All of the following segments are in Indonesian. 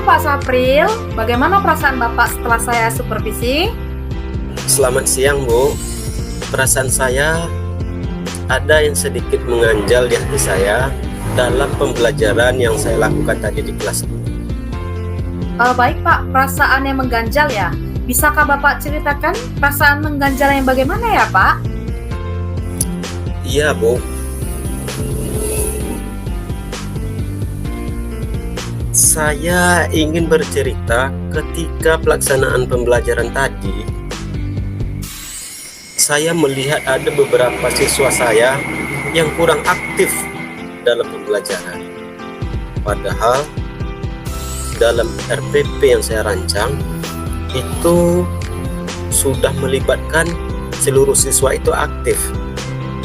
Pak Sapril, bagaimana perasaan Bapak setelah saya supervisi? Selamat siang, Bu. Perasaan saya ada yang sedikit mengganjal di hati saya dalam pembelajaran yang saya lakukan tadi di kelas. Baik Pak, perasaan yang mengganjal ya. Bisakah Bapak ceritakan perasaan mengganjal yang bagaimana ya Pak? Iya, Bu. Saya ingin bercerita ketika pelaksanaan pembelajaran tadi. Saya melihat ada beberapa siswa saya yang kurang aktif dalam pembelajaran. Padahal dalam RPP yang saya rancang itu sudah melibatkan seluruh siswa itu aktif.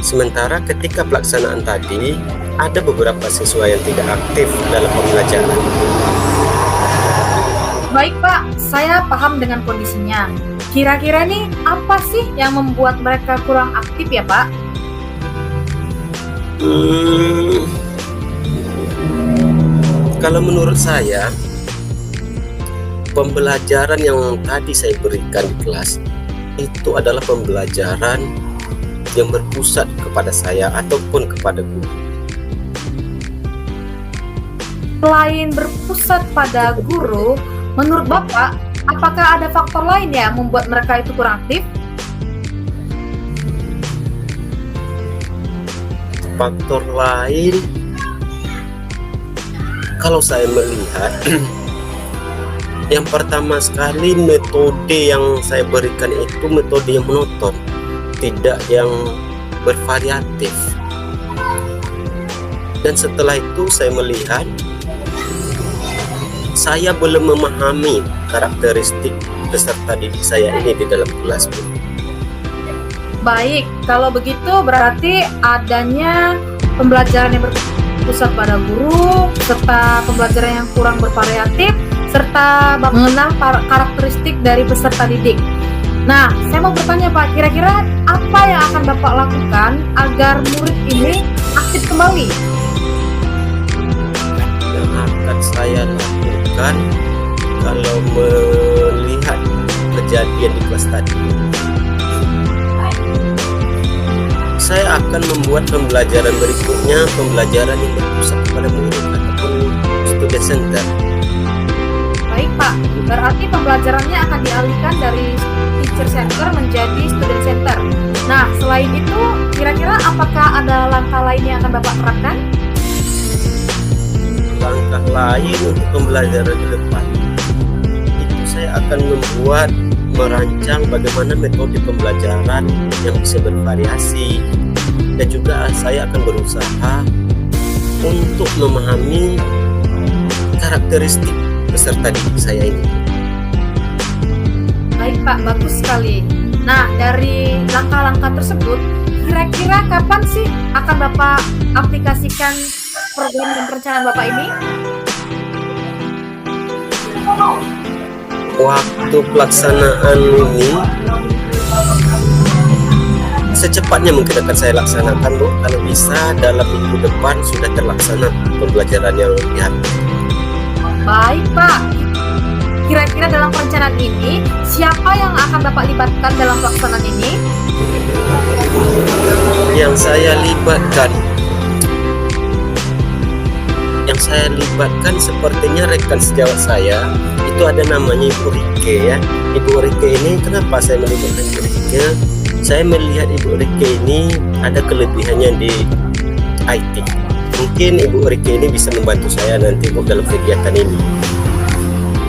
Sementara ketika pelaksanaan tadi ada beberapa siswa yang tidak aktif dalam pembelajaran. Baik Pak, saya paham dengan kondisinya. Kira-kira nih apa sih yang membuat mereka kurang aktif ya Pak? Kalau menurut saya, pembelajaran yang tadi saya berikan di kelas itu adalah pembelajaran yang berpusat kepada saya ataupun kepada guru. Selain berpusat pada guru, menurut Bapak, apakah ada faktor lain ya yang membuat mereka itu kurang aktif? Faktor lain, kalau saya melihat, yang pertama sekali metode yang saya berikan itu metode yang monoton, tidak yang bervariatif. Dan setelah itu saya melihat saya belum memahami karakteristik peserta didik saya ini di dalam kelas. Baik, kalau begitu berarti adanya pembelajaran yang berpusat pada guru, serta pembelajaran yang kurang bervariatif, serta mengenal karakteristik dari peserta didik. Nah, saya mau bertanya Pak, kira-kira apa yang akan Bapak lakukan agar murid ini aktif kembali? Yang akan saya lakukan kalau melihat kejadian di kelas tadi, saya akan membuat pembelajaran berikutnya, pembelajaran yang berpusat pada murid ataupun student center. Baik Pak, berarti pembelajarannya akan dialihkan dari teacher center menjadi student center. Nah, selain itu, kira-kira apakah ada langkah lain yang akan Bapak terapkan? Langkah lain untuk pembelajaran ke depan itu saya akan merancang bagaimana metode pembelajaran yang bisa bervariasi, dan juga saya akan berusaha untuk memahami karakteristik peserta didik saya ini. Baik Pak, bagus sekali. Nah, dari langkah-langkah tersebut, kira-kira kapan sih akan Bapak aplikasikan program dan perencanaan Bapak ini? Waktu pelaksanaan ini secepatnya mungkin akan saya laksanakan, Bu. Kalau bisa dalam minggu depan sudah terlaksana pembelajaran yang lihat. Baik Pak, kira-kira dalam perencanaan ini siapa yang akan Bapak libatkan dalam pelaksanaan ini? Yang saya libatkan sepertinya rekan sejawat saya, itu ada namanya Ibu Rike ya. Ibu Rike ini, kenapa saya melibatkan Ibu Rike? Saya melihat Ibu Rike ini ada kelebihannya di IT. Mungkin Ibu Rike ini bisa membantu saya nanti Bu dalam kegiatan ini.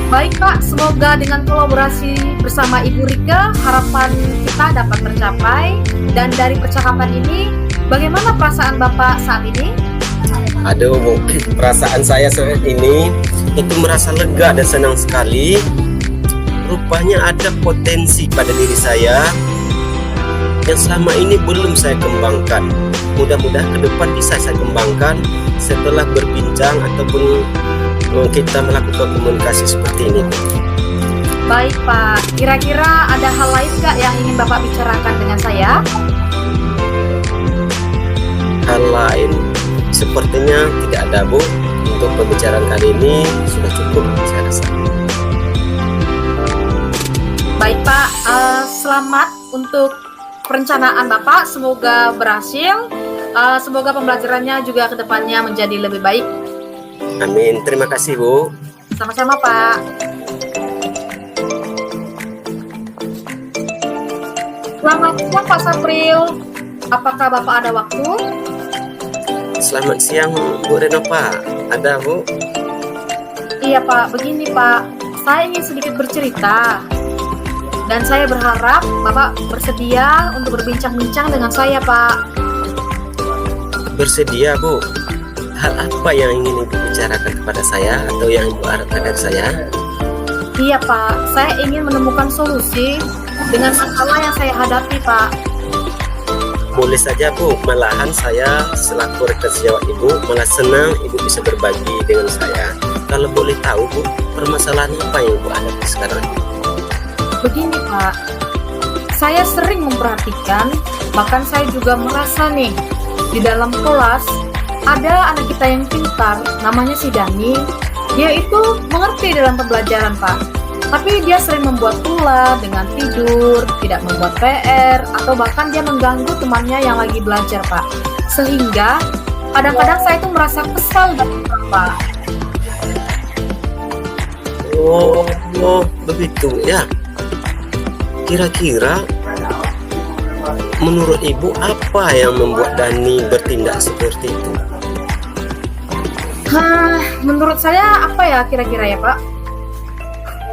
Baik Pak, semoga dengan kolaborasi bersama Ibu Rike harapan kita dapat tercapai. Dan dari percakapan ini, bagaimana perasaan Bapak saat ini? Aduh Bu, perasaan saya saat ini itu merasa lega dan senang sekali. Rupanya ada potensi pada diri saya yang selama ini belum saya kembangkan. Mudah-mudahan ke depan bisa saya kembangkan setelah berbincang ataupun kita melakukan komunikasi seperti ini. Baik Pak, kira-kira ada hal lain nggak yang ingin Bapak bicarakan dengan saya? Hal lain sepertinya tidak ada Bu. Untuk pembicaraan kali ini sudah cukup saya rasa. Baik Pak, selamat untuk perencanaan Bapak, semoga berhasil. Semoga pembelajarannya juga kedepannya menjadi lebih baik. Amin, terima kasih Bu. Sama-sama Pak. Selamat siang Pak Sapril. Apakah Bapak ada waktu? Selamat siang Bu Renova. Ada Bu? Iya Pak, begini Pak, saya ingin sedikit bercerita. Dan saya berharap Bapak bersedia untuk berbincang-bincang dengan saya Pak. Bersedia Bu. Hal apa yang ingin Ibu bicarakan kepada saya atau yang Ibu harapkan dari saya? Iya Pak, saya ingin menemukan solusi dengan masalah yang saya hadapi Pak. Boleh saja Bu, malahan saya selaku rekan sejawat Ibu malah senang Ibu bisa berbagi dengan saya. Kalau boleh tahu Bu, permasalahan apa yang Ibu hadapi sekarang? Begini Pak, saya sering memperhatikan, bahkan saya juga merasa nih, di dalam kelas ada anak kita yang pintar, namanya si Dani. Dia itu mengerti dalam pembelajaran Pak, tapi dia sering membuat pula dengan tidur, tidak membuat PR, atau bahkan dia mengganggu temannya yang lagi belajar Pak. Sehingga kadang-kadang saya itu merasa kesal Pak. Oh, begitu ya. Kira-kira menurut Ibu apa yang membuat Dani bertindak seperti itu? Menurut saya apa ya kira-kira ya Pak?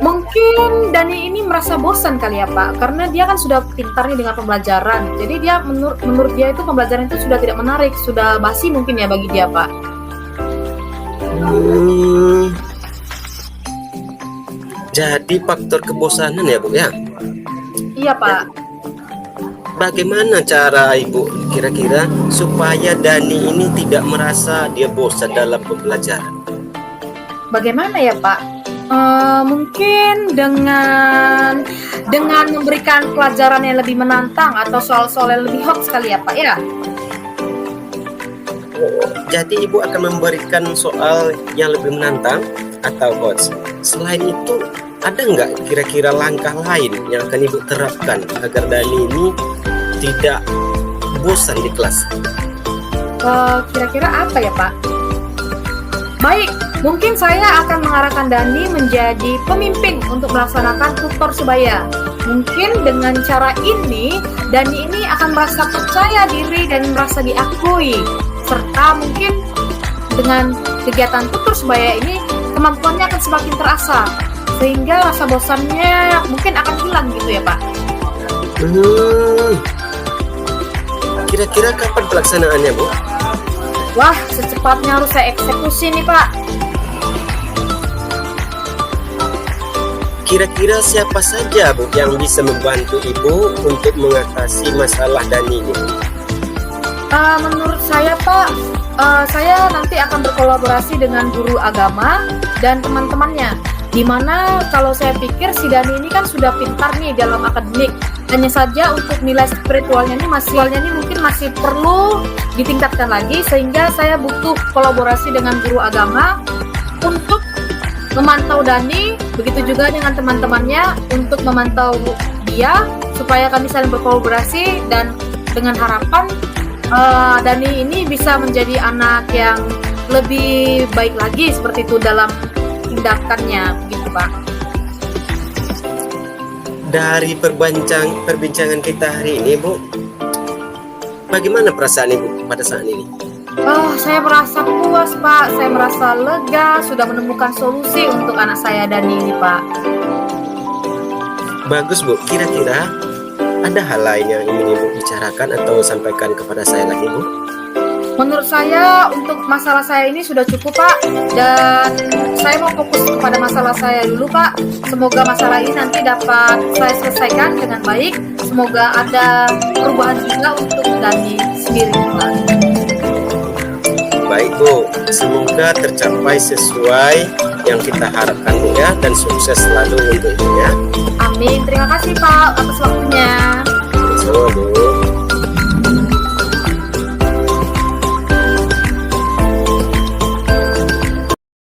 Mungkin Dani ini merasa bosan kali ya Pak, karena dia kan sudah pintar nih dengan pembelajaran. Jadi dia menurut dia itu pembelajaran itu sudah tidak menarik, sudah basi mungkin ya bagi dia Pak. Jadi faktor kebosanan ya Bu ya? Iya Pak. Bagaimana cara Ibu kira-kira supaya Dani ini tidak merasa dia bosan dalam pembelajaran? Bagaimana ya Pak? Mungkin dengan memberikan pelajaran yang lebih menantang atau soal-soal yang lebih hot sekali ya Pak ya. Jadi Ibu akan memberikan soal yang lebih menantang atau hot. Selain itu ada nggak kira-kira langkah lain yang akan Ibu terapkan agar Dani ini tidak bosan di kelas? Kira-kira apa ya Pak? Baik, mungkin saya akan mengarahkan Dani menjadi pemimpin untuk melaksanakan tutor sebaya. Mungkin dengan cara ini, Dani ini akan merasa percaya diri dan merasa diakui. Serta mungkin dengan kegiatan tutor sebaya ini, kemampuannya akan semakin terasa. Sehingga rasa bosannya mungkin akan hilang gitu ya Pak. Kira-kira kapan pelaksanaannya Bu? Wah, secepatnya harus saya eksekusi nih Pak. Kira-kira siapa saja Bu yang bisa membantu Ibu untuk mengatasi masalah Dani ini? Menurut saya Pak, saya nanti akan berkolaborasi dengan guru agama dan teman-temannya. Dimana kalau saya pikir si Dani ini kan sudah pintar nih dalam akademik. Hanya saja untuk nilai spiritualnya ini mungkin masih perlu ditingkatkan lagi, sehingga saya butuh kolaborasi dengan guru agama untuk memantau Dani, begitu juga dengan teman-temannya untuk memantau dia supaya kami saling berkolaborasi dan dengan harapan Dani ini bisa menjadi anak yang lebih baik lagi seperti itu dalam tindakannya, begitu Pak. Dari perbincangan kita hari ini Bu, bagaimana perasaan Ibu pada saat ini? Oh, saya merasa puas, Pak. Saya merasa lega, sudah menemukan solusi untuk anak saya Dani ini, Pak. Bagus Bu, kira-kira ada hal lain yang ingin Ibu bicarakan atau sampaikan kepada saya lagi Bu? Menurut saya untuk masalah saya ini sudah cukup, Pak. Dan saya mau fokus kepada masalah saya dulu, Pak. Semoga masalah ini nanti dapat saya selesaikan dengan baik. Semoga ada perubahan juga untuk Dani sendiri, Pak. Baik Bu, semoga tercapai sesuai yang kita harapkan Bu ya, dan sukses selalu untuk Ibu ya. Amin. Terima kasih, Pak, atas waktunya. Sama Bu.